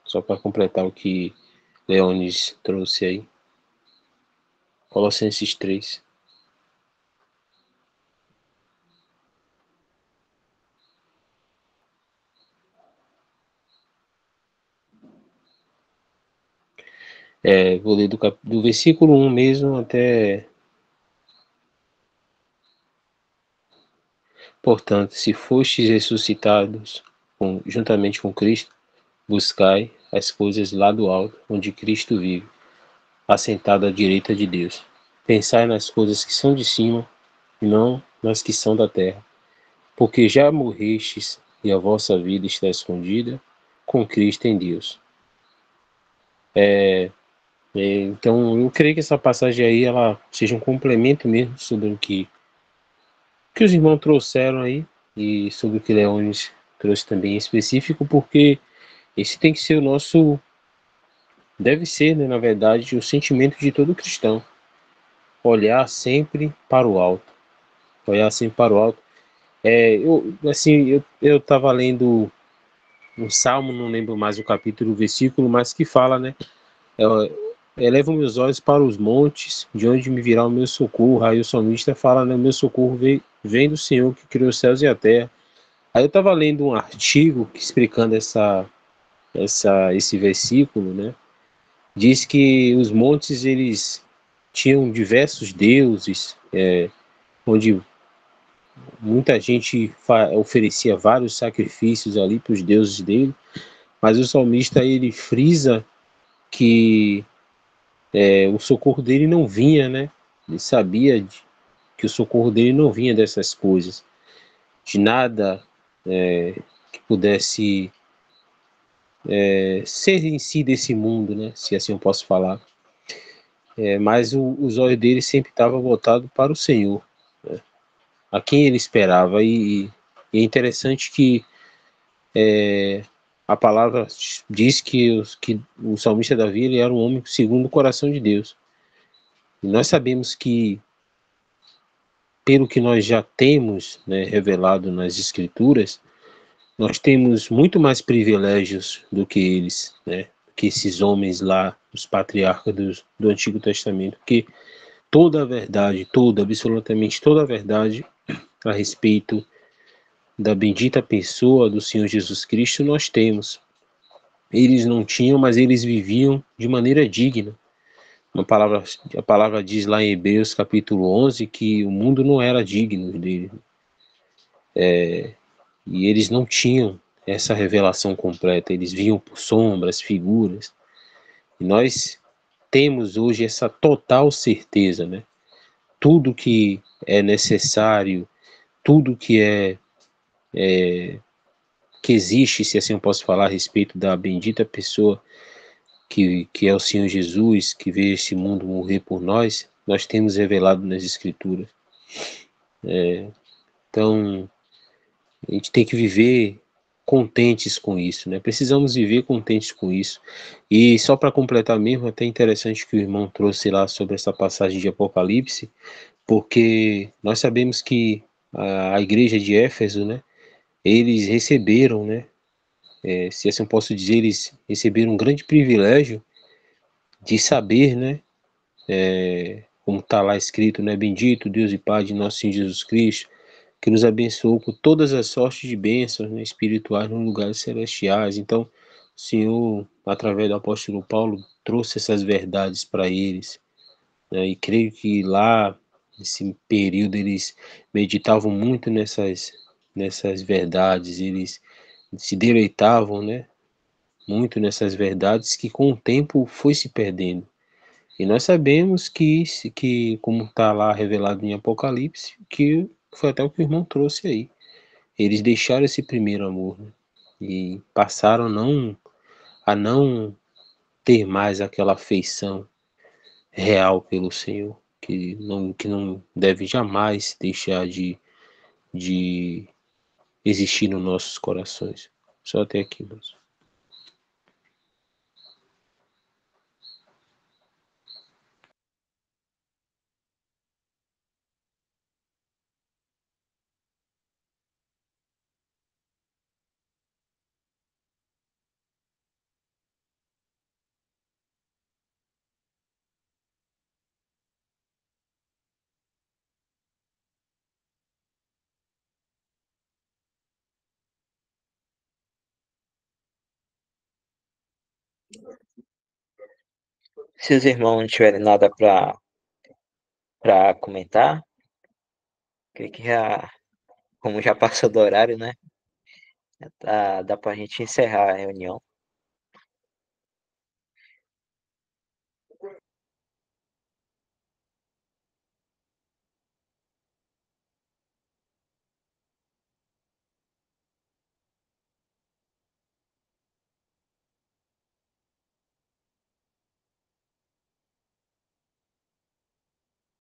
B: só para completar o que Leones trouxe aí. Colossenses 3. Vou ler do versículo 1 mesmo até... Portanto, se fostes ressuscitados juntamente com Cristo, buscai as coisas lá do alto, onde Cristo vive, assentado à direita de Deus. Pensai nas coisas que são de cima, e não nas que são da terra, porque já morrestes e a vossa vida está escondida com Cristo em Deus. Então, eu creio que essa passagem aí, ela seja um complemento mesmo sobre o que os irmãos trouxeram aí, e sobre o que Leones trouxe também em específico, porque esse tem que ser o nosso, deve ser, né, na verdade, o sentimento de todo cristão. Olhar sempre para o alto. Olhar sempre para o alto. Eu estava lendo um salmo, não lembro mais o capítulo, o versículo, mas que fala, né? Elevo meus olhos para os montes, de onde me virá o meu socorro. Aí o salmista fala, né? O meu socorro vem do Senhor que criou os céus e a terra. Aí eu estava lendo um artigo explicando esse versículo, né? Diz que os montes, eles tinham diversos deuses, onde muita gente oferecia vários sacrifícios ali para os deuses dele, mas o salmista, ele frisa que o socorro dele não vinha, né? Ele sabia que o socorro dele não vinha dessas coisas, de nada que pudesse ser em si desse mundo, né? Se assim eu posso falar. Mas os olhos dele sempre estavam voltados para o Senhor, né? A quem ele esperava. E é interessante que a palavra diz que o salmista Davi, ele era um homem segundo o coração de Deus. E nós sabemos que, pelo que nós já temos, né, revelado nas Escrituras, nós temos muito mais privilégios do que eles, né, que esses homens lá, os patriarcas do Antigo Testamento, porque toda a verdade, absolutamente toda a verdade a respeito da bendita pessoa do Senhor Jesus Cristo nós temos. Eles não tinham, mas eles viviam de maneira digna. A palavra diz lá em Hebreus capítulo 11 que o mundo não era digno dele. E eles não tinham essa revelação completa. Eles viam por sombras, figuras. E nós temos hoje essa total certeza, né? Tudo que é necessário, tudo que existe, se assim eu posso falar, a respeito da bendita pessoa que é o Senhor Jesus, que veio este mundo morrer por nós temos revelado nas Escrituras. Então, a gente tem que viver contentes com isso, né? Precisamos viver contentes com isso. E só para completar mesmo, até interessante que o irmão trouxe lá sobre essa passagem de Apocalipse, porque nós sabemos que a igreja de Éfeso, né? Eles receberam, né? Se assim eu posso dizer, eles receberam um grande privilégio de saber, né? Como está lá escrito, né? Bendito Deus e Pai de nosso Senhor Jesus Cristo, que nos abençoou com todas as sortes de bênçãos, né, espirituais nos lugares celestiais. Então, o Senhor, através do apóstolo Paulo, trouxe essas verdades para eles, né? E creio que lá, nesse período, eles meditavam muito nessas verdades, eles se deleitavam, né? Muito nessas verdades que com o tempo foi se perdendo. E nós sabemos que como está lá revelado em Apocalipse, que foi até o que o irmão trouxe aí. Eles deixaram esse primeiro amor, né? E passaram a não ter mais aquela afeição real pelo Senhor, que não deve jamais deixar de existir nos nossos corações. Só até aqui, mas.
A: Se os irmãos não tiverem nada para comentar, creio que já, como já passou do horário, né? Dá pra gente encerrar a reunião.